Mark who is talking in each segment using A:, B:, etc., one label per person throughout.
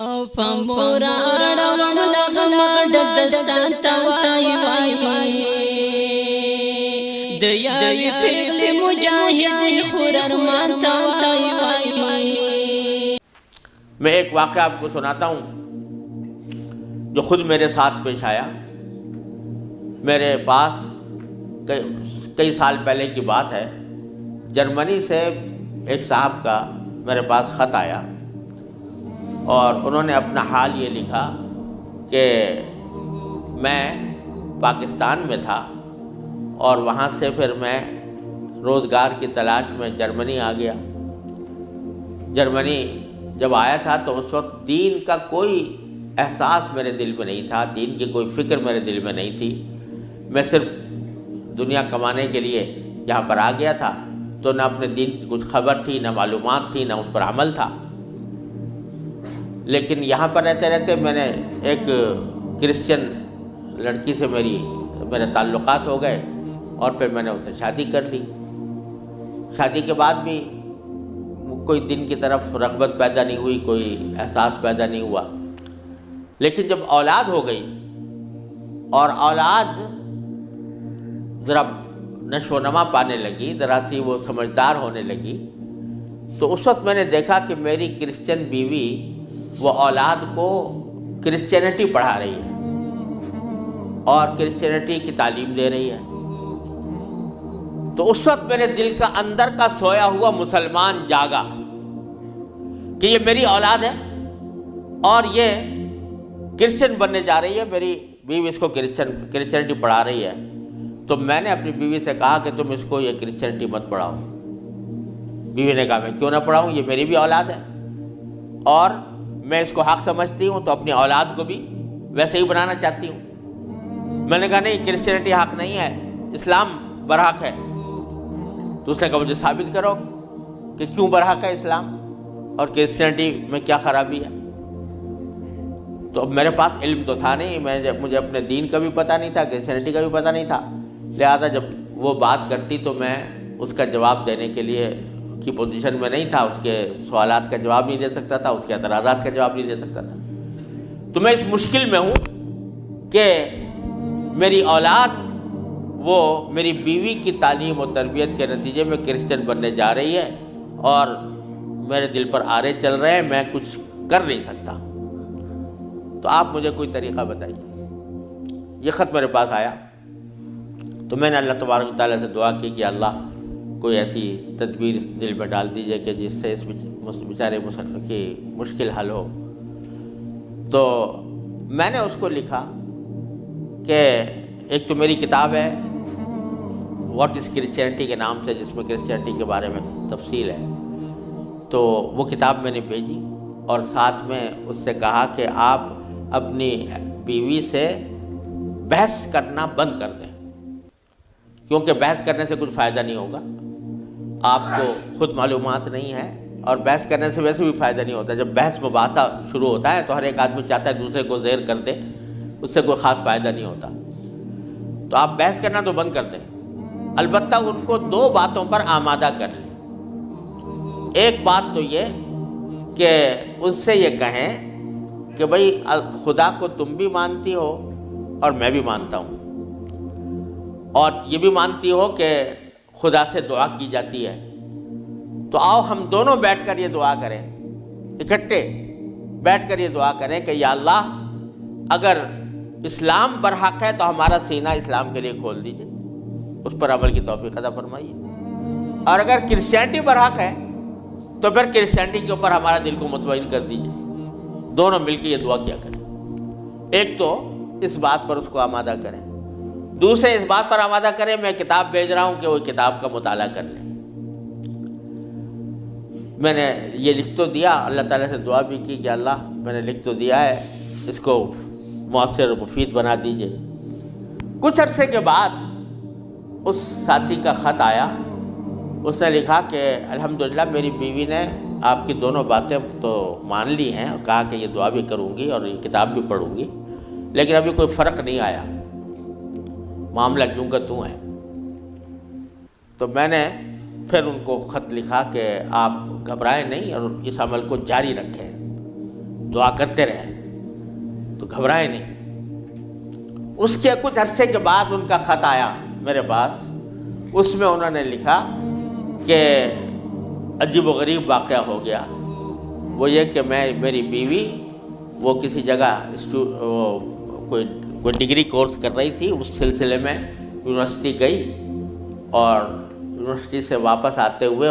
A: فمورا اڑوم لغما ډک دستان توای وای د یاوی پیغلی مجاہد خور ارمان توای وای.
B: میں ایک واقعہ آپ کو سناتا ہوں جو خود میرے ساتھ پیش آیا. میرے پاس کئی سال پہلے کی بات ہے، جرمنی سے ایک صاحب کا میرے پاس خط آیا اور انہوں نے اپنا حال یہ لکھا کہ میں پاکستان میں تھا اور وہاں سے پھر میں روزگار کی تلاش میں جرمنی آ گیا. جرمنی جب آیا تھا تو اس وقت دین کا کوئی احساس میرے دل میں نہیں تھا، دین کی کوئی فکر میرے دل میں نہیں تھی. میں صرف دنیا کمانے کے لیے یہاں پر آ گیا تھا، تو نہ اپنے دین کی کچھ خبر تھی، نہ معلومات تھی، نہ اس پر عمل تھا. لیکن یہاں پر رہتے رہتے میں نے ایک کرسچن لڑکی سے میرے تعلقات ہو گئے اور پھر میں نے اسے شادی کر لی. شادی کے بعد بھی کوئی دین کی طرف رغبت پیدا نہیں ہوئی، کوئی احساس پیدا نہیں ہوا. لیکن جب اولاد ہو گئی اور اولاد ذرا نشو و نما پانے لگی، ذرا سی وہ سمجھدار ہونے لگی، تو اس وقت میں نے دیکھا کہ میری کرسچن بیوی وہ اولاد کو کرسچینٹی پڑھا رہی ہے اور کرسچینٹی کی تعلیم دے رہی ہے. تو اس وقت میرے دل کا اندر کا سویا ہوا مسلمان جاگا کہ یہ میری اولاد ہے اور یہ کرسچن بننے جا رہی ہے، میری بیوی اس کو کرسچینٹی پڑھا رہی ہے. تو میں نے اپنی بیوی سے کہا کہ تم اس کو یہ کرسچینٹی مت پڑھاؤ. بیوی نے کہا میں کیوں نہ پڑھاؤں، یہ میری بھی اولاد ہے اور میں اس کو حق سمجھتی ہوں، تو اپنی اولاد کو بھی ویسے ہی بنانا چاہتی ہوں. میں نے کہا نہیں، کرسچینٹی حق نہیں ہے، اسلام برحق ہے. تو اس نے کہا مجھے ثابت کرو کہ کیوں برحق ہے اسلام اور کرسچینٹی میں کیا خرابی ہے. تو اب میرے پاس علم تو تھا نہیں، مجھے اپنے دین کا بھی پتہ نہیں تھا، کرسچینٹی کا بھی پتہ نہیں تھا. لہذا جب وہ بات کرتی تو میں اس کا جواب دینے کے لیے کی پوزیشن میں نہیں تھا، اس کے سوالات کا جواب نہیں دے سکتا تھا، اس کے اعتراضات کا جواب نہیں دے سکتا تھا. تو میں اس مشکل میں ہوں کہ میری اولاد وہ میری بیوی کی تعلیم و تربیت کے نتیجے میں کرسچن بننے جا رہی ہے اور میرے دل پر آرے چل رہے ہیں، میں کچھ کر نہیں سکتا. تو آپ مجھے کوئی طریقہ بتائیے. یہ خط میرے پاس آیا تو میں نے اللہ تبارک و تعالیٰ سے دعا کی کہ اللہ کوئی ایسی تدبیر اس دل میں ڈال دیجیے کہ جس سے اس بیچارے مسلمان کی مشکل حل ہو. تو میں نے اس کو لکھا کہ ایک تو میری کتاب ہے واٹ از کرسچینٹی کے نام سے، جس میں کرسچینٹی کے بارے میں تفصیل ہے. تو وہ کتاب میں نے بھیجی اور ساتھ میں اس سے کہا کہ آپ اپنی بیوی سے بحث کرنا بند کر دیں، کیونکہ بحث کرنے سے کچھ فائدہ نہیں ہوگا. آپ کو خود معلومات نہیں ہے اور بحث کرنے سے ویسے بھی فائدہ نہیں ہوتا. جب بحث مباحثہ شروع ہوتا ہے تو ہر ایک آدمی چاہتا ہے دوسرے کو زیر کر دے، اس سے کوئی خاص فائدہ نہیں ہوتا. تو آپ بحث کرنا تو بند کر دیں، البتہ ان کو دو باتوں پر آمادہ کر لیں. ایک بات تو یہ کہ ان سے یہ کہیں کہ بھئی خدا کو تم بھی مانتی ہو اور میں بھی مانتا ہوں، اور یہ بھی مانتی ہو کہ خدا سے دعا کی جاتی ہے. تو آؤ ہم دونوں بیٹھ کر یہ دعا کریں، اکٹھے بیٹھ کر یہ دعا کریں کہ یا اللہ اگر اسلام برحق ہے تو ہمارا سینہ اسلام کے لیے کھول دیجئے، اس پر عمل کی توفیق عطا فرمائیے. اور اگر کرسچینٹی برحق ہے تو پھر کرسچینٹی کے اوپر ہمارا دل کو مطمئن کر دیجئے. دونوں مل کے یہ دعا کیا کریں. ایک تو اس بات پر اس کو آمادہ کریں، دوسرے اس بات پر آمادہ کریں میں کتاب بھیج رہا ہوں کہ وہ کتاب کا مطالعہ کر لیں. میں نے یہ لکھ تو دیا، اللہ تعالیٰ سے دعا بھی کی کہ اللہ میں نے لکھ تو دیا ہے، اس کو مؤثر و مفید بنا دیجئے. کچھ عرصے کے بعد اس ساتھی کا خط آیا. اس نے لکھا کہ الحمدللہ میری بیوی نے آپ کی دونوں باتیں تو مان لی ہیں اور کہا کہ یہ دعا بھی کروں گی اور یہ کتاب بھی پڑھوں گی، لیکن ابھی کوئی فرق نہیں آیا، معاملہ جوں کا توں ہے. تو میں نے پھر ان کو خط لکھا کہ آپ گھبرائیں نہیں اور اس عمل کو جاری رکھیں. دعا کرتے رہے تو گھبرائے نہیں۔ اس کے کچھ عرصے کے بعد ان کا خط آیا میرے پاس، اس میں انہوں نے لکھا کہ عجیب و غریب واقعہ ہو گیا، وہ یہ کہ میری بیوی وہ کسی جگہ کوئی ڈگری کورس کر رہی تھی، اس سلسلے میں یونیورسٹی گئی، اور یونیورسٹی سے واپس آتے ہوئے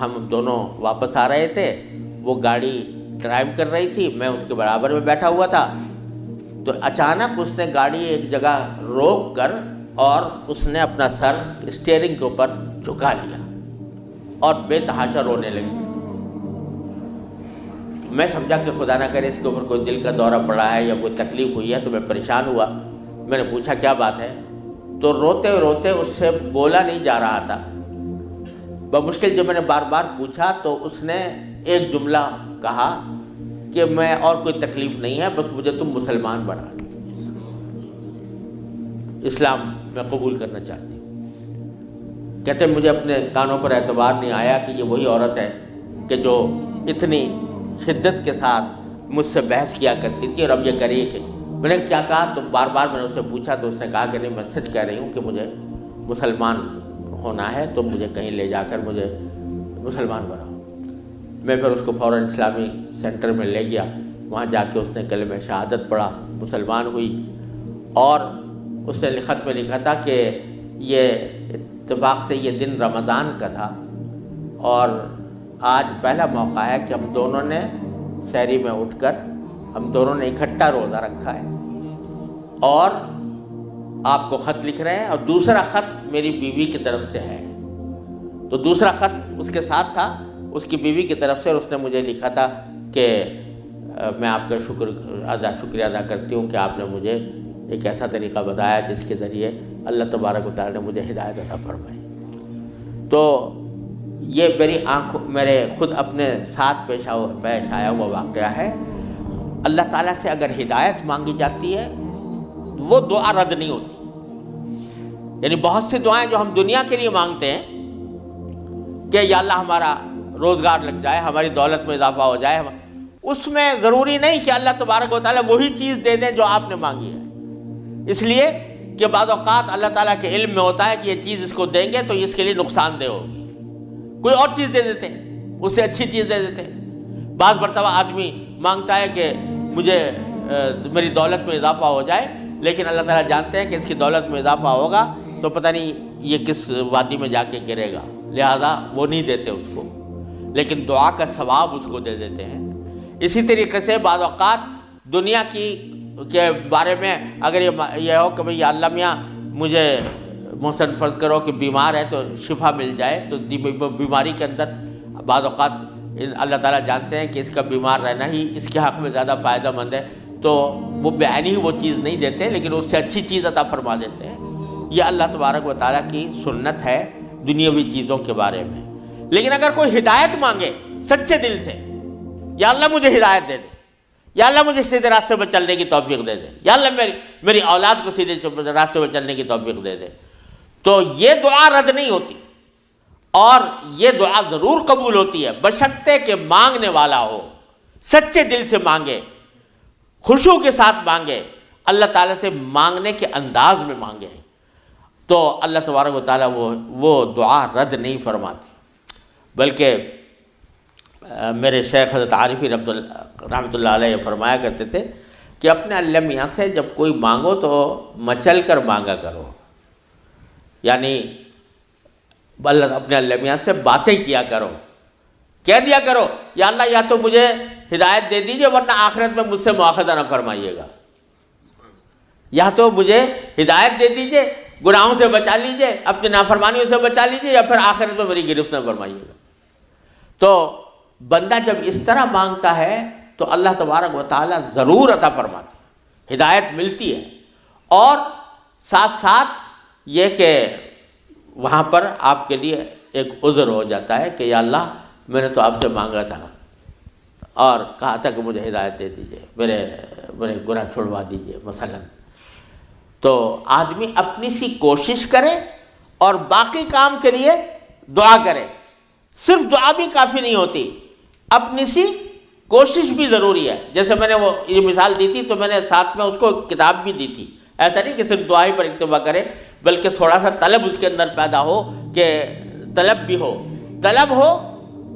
B: ہم دونوں واپس آ رہے تھے، وہ گاڑی ڈرائیو کر رہی تھی، میں اس کے برابر میں بیٹھا ہوا تھا، تو اچانک اس نے گاڑی ایک جگہ روک کر اور اس نے اپنا سر اسٹیئرنگ کے اوپر جھکا لیا اور بے تحاشا رونے لگی۔ میں سمجھا کہ خدا نہ کرے اس کے اوپر کوئی دل کا دورہ پڑا ہے یا کوئی تکلیف ہوئی ہے، تو میں پریشان ہوا۔ میں نے پوچھا کیا بات ہے، تو روتے روتے اس سے بولا نہیں جا رہا تھا۔ بمشکل جب میں نے بار بار پوچھا تو اس نے ایک جملہ کہا کہ میں اور کوئی تکلیف نہیں ہے، بس مجھے تم مسلمان بنا، اسلام میں قبول کرنا چاہتی ہوں۔ کہتے مجھے اپنے کانوں پر اعتبار نہیں آیا کہ یہ وہی عورت ہے کہ جو اتنی شدت کے ساتھ مجھ سے بحث کیا کرتی تھی، اور اب یہ کر رہی ہے کہ میں نے کیا کہا، تو بار بار میں نے اس سے پوچھا تو اس نے کہا کہ نہیں، میں سچ کہہ رہی ہوں کہ مجھے مسلمان ہونا ہے، تو مجھے کہیں لے جا کر مجھے مسلمان بناؤ۔ میں پھر اس کو فوراً اسلامی سینٹر میں لے گیا، وہاں جا کے اس نے کلمہ شہادت پڑھا، مسلمان ہوئی، اور اس نے خط میں لکھا تھا کہ یہ اتفاق سے یہ دن رمضان کا تھا، اور آج پہلا موقع ہے کہ ہم دونوں نے سحری میں اٹھ کر ہم دونوں نے اکٹھا روزہ رکھا ہے، اور آپ کو خط لکھ رہے ہیں، اور دوسرا خط میری بیوی کی طرف سے ہے۔ تو دوسرا خط اس کے ساتھ تھا اس کی بیوی کی طرف سے، اور اس نے مجھے لکھا تھا کہ میں آپ کا شکریہ ادا کرتی ہوں کہ آپ نے مجھے ایک ایسا طریقہ بتایا جس کے ذریعے اللہ تبارک و تعالیٰ نے مجھے ہدایت عطا فرمائی۔ تو یہ میرے خود اپنے ساتھ پیش آیا ہوا واقعہ ہے۔ اللہ تعالیٰ سے اگر ہدایت مانگی جاتی ہے وہ دعا رد نہیں ہوتی۔ یعنی بہت سی دعائیں جو ہم دنیا کے لیے مانگتے ہیں کہ یا اللہ ہمارا روزگار لگ جائے، ہماری دولت میں اضافہ ہو جائے، اس میں ضروری نہیں کہ اللہ تبارک و تعالیٰ وہی چیز دے دیں جو آپ نے مانگی ہے، اس لیے کہ بعض اوقات اللہ تعالیٰ کے علم میں ہوتا ہے کہ یہ چیز اس کو دیں گے تو اس کے لیے نقصان دہ ہوگی، کوئی اور چیز دے دیتے ہیں، اس سے اچھی چیز دے دیتے ہیں۔ بعض مرتبہ آدمی مانگتا ہے کہ مجھے میری دولت میں اضافہ ہو جائے، لیکن اللہ تعالیٰ جانتے ہیں کہ اس کی دولت میں اضافہ ہوگا تو پتہ نہیں یہ کس وادی میں جا کے گرے گا، لہذا وہ نہیں دیتے اس کو، لیکن دعا کا ثواب اس کو دے دیتے ہیں۔ اسی طریقے سے بعض اوقات دنیا کے بارے میں اگر یہ ہو کہ بھئی اللہ میاں مجھے محسن فرض کرو کہ بیمار ہے تو شفا مل جائے، تو بیماری کے اندر بعض اوقات اللہ تعالیٰ جانتے ہیں کہ اس کا بیمار رہنا ہی اس کے حق میں زیادہ فائدہ مند ہے، تو وہ بعینی ہی وہ چیز نہیں دیتے لیکن اس سے اچھی چیز عطا فرما دیتے ہیں۔ یہ اللہ تبارک و تعالیٰ کی سنت ہے دنیاوی چیزوں کے بارے میں۔ لیکن اگر کوئی ہدایت مانگے سچے دل سے، یا اللہ مجھے ہدایت دے دے، یا اللہ مجھے سیدھے راستے پر چلنے کی توفیق دے دے، یا اللہ میری اولاد کو سیدھے راستے پر چلنے کی توفیق دے دے، تو یہ دعا رد نہیں ہوتی، اور یہ دعا ضرور قبول ہوتی ہے بشرطے کہ مانگنے والا ہو، سچے دل سے مانگے، خشوع کے ساتھ مانگے، اللہ تعالیٰ سے مانگنے کے انداز میں مانگے، تو اللہ تبارک و تعالیٰ وہ دعا رد نہیں فرماتے۔ بلکہ میرے شیخ حضرت عارفی رحمۃ اللہ علیہ فرمایا کرتے تھے کہ اپنے اللہ میاں سے جب کوئی مانگو تو مچل کر مانگا کرو، یعنی اپنے اللہ میاں سے باتیں کیا کرو، کہہ دیا کرو یا اللہ یا تو مجھے ہدایت دے دیجئے ورنہ آخرت میں مجھ سے مواخذہ نہ فرمائیے گا، یا تو مجھے ہدایت دے دیجئے، گناہوں سے بچا لیجئے، اپنی نافرمانیوں سے بچا لیجئے، یا پھر آخرت میں میری گرفت نہ فرمائیے گا۔ تو بندہ جب اس طرح مانگتا ہے تو اللہ تبارک و تعالیٰ ضرور عطا فرماتے ہیں، ہدایت ملتی ہے، اور ساتھ ساتھ یہ کہ وہاں پر آپ کے لیے ایک عذر ہو جاتا ہے کہ یا اللہ میں نے تو آپ سے مانگا تھا اور کہا تھا کہ مجھے ہدایت دے دیجئے، میرے گناہ چھڑوا دیجئے مثلا۔ تو آدمی اپنی سی کوشش کرے اور باقی کام کے لیے دعا کرے، صرف دعا بھی کافی نہیں ہوتی، اپنی سی کوشش بھی ضروری ہے. جیسے میں نے وہ یہ مثال دی تھی تو میں نے ساتھ میں اس کو کتاب بھی دی تھی. ایسا نہیں کہ صرف دعا ہی پر اکتفا کرے، بلکہ تھوڑا سا طلب اس کے اندر پیدا ہو، کہ طلب بھی ہو، طلب ہو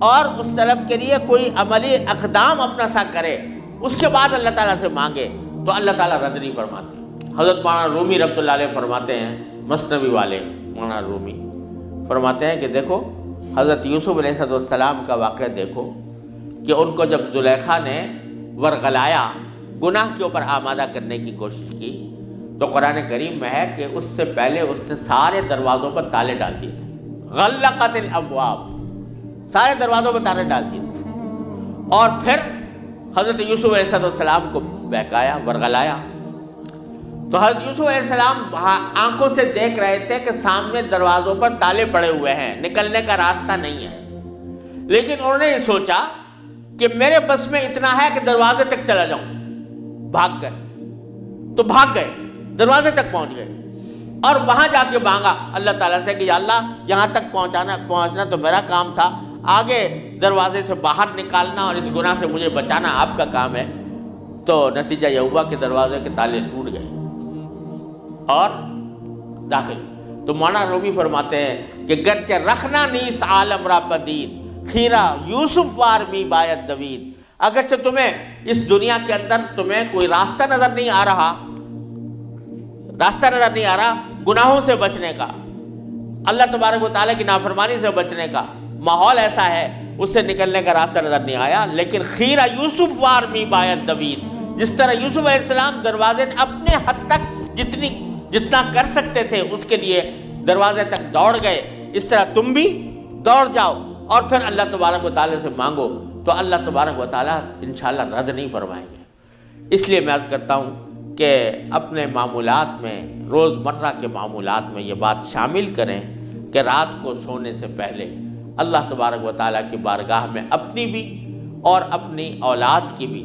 B: اور اس طلب کے لیے کوئی عملی اقدام اپنا سا کرے، اس کے بعد اللہ تعالیٰ سے مانگے تو اللہ تعالیٰ رد نہیں فرماتے. حضرت مولانا رومی رحمۃ اللہ علیہ فرماتے ہیں، مثنوی والے مولانا رومی فرماتے ہیں کہ دیکھو حضرت یوسف علیہ السلام کا واقعہ دیکھو کہ ان کو جب زلیخا نے ورغلایا، گناہ کے اوپر آمادہ کرنے کی کوشش کی، تو قرآن کریم میں ہے کہ اس سے پہلے اس نے سارے دروازوں پر تالے ڈال دیے تھے. غلقت الابواب، سارے دروازوں پر تالے ڈال دیے تھے. اور پھر حضرت یوسف علیہ السلام کو بہکایا، ورغلایا. تو حضرت یوسف علیہ السلام آنکھوں سے دیکھ رہے تھے کہ سامنے دروازوں پر تالے پڑے ہوئے ہیں، نکلنے کا راستہ نہیں ہے. لیکن انہوں نے یہ سوچا کہ میرے بس میں اتنا ہے کہ دروازے تک چلا جاؤں. بھاگ گئے، تو بھاگ گئے، دروازے تک پہنچ گئے اور وہاں جا کے مانگا اللہ تعالیٰ سے کہ یا اللہ یہاں تک پہنچنا تو میرا کام تھا، آگے دروازے سے باہر نکالنا اور اس گناہ سے مجھے بچانا آپ کا کام ہے. تو نتیجہ یہ ہوا کہ دروازے کے تالے ٹوٹ گئے اور داخل. تو مولانا رومی فرماتے ہیں کہ گرچہ رکھنا نیست عالم را پدید، خیرہ یوسف وار می باید دوید. اگرچہ تمہیں اس دنیا کے اندر تمہیں کوئی راستہ نظر نہیں آ رہا، گناہوں سے بچنے کا، اللہ تبارک و تعالیٰ کی نافرمانی سے بچنے کا ماحول ایسا ہے، اس سے نکلنے کا راستہ نظر نہیں آیا. لیکن خیرہ یوسف وار می باید دوید، جس طرح یوسف علیہ السلام دروازے اپنے حد تک جتنا کر سکتے تھے اس کے لیے دروازے تک دوڑ گئے، اس طرح تم بھی دوڑ جاؤ اور پھر اللہ تبارک و تعالیٰ سے مانگو تو اللہ تبارک و تعالیٰ انشاءاللہ رد نہیں فرمائیں گے. اس لیے میں عرض کرتا ہوں کہ اپنے معمولات میں، روزمرہ کے معمولات میں یہ بات شامل کریں کہ رات کو سونے سے پہلے اللہ تبارک و تعالیٰ کی بارگاہ میں اپنی بھی اور اپنی اولاد کی بھی،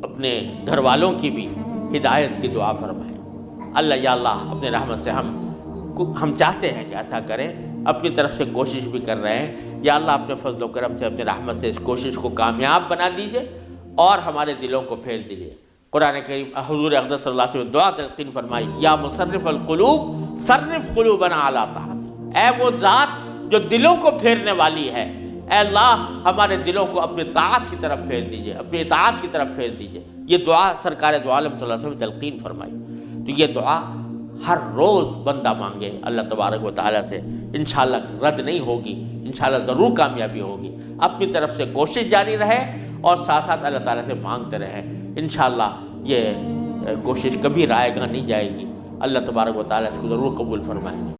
B: اپنے گھر والوں کی بھی ہدایت کی دعا فرمائیں. اللہ یا اللہ اپنے رحمت سے ہم چاہتے ہیں کہ ایسا کریں، اپنی طرف سے کوشش بھی کر رہے ہیں. یا اللہ اپنے فضل و کرم سے اپنے رحمت سے اس کوشش کو کامیاب بنا دیجئے اور ہمارے دلوں کو پھیر دیجئے. قرآن کریم حضور اقدس صلی اللہ علیہ وسلم دعا تلقین فرمائی، یا مصرف القلوب صرف قلوبنا علی طاعتک. اے وہ ذات جو دلوں کو پھیرنے والی ہے، اے اللہ ہمارے دلوں کو اپنی طاعت کی طرف پھیر دیجئے، اپنی اطاعت کی طرف پھیر دیجئے. یہ دعا سرکار دو عالم صلی اللہ علیہ وسلم تلقین فرمائی. تو یہ دعا ہر روز بندہ مانگے اللہ تبارک و تعالیٰ سے، انشاءاللہ رد نہیں ہوگی، انشاءاللہ ضرور کامیابی ہوگی. اپنی طرف سے کوشش جاری رہے اور ساتھ ساتھ اللہ تعالیٰ سے مانگتے رہیں. انشاءاللہ یہ کوشش کبھی رائے گاہ نہیں جائے گی. اللہ تبارک و تعالیٰ اس کو ضرور قبول فرمائیں.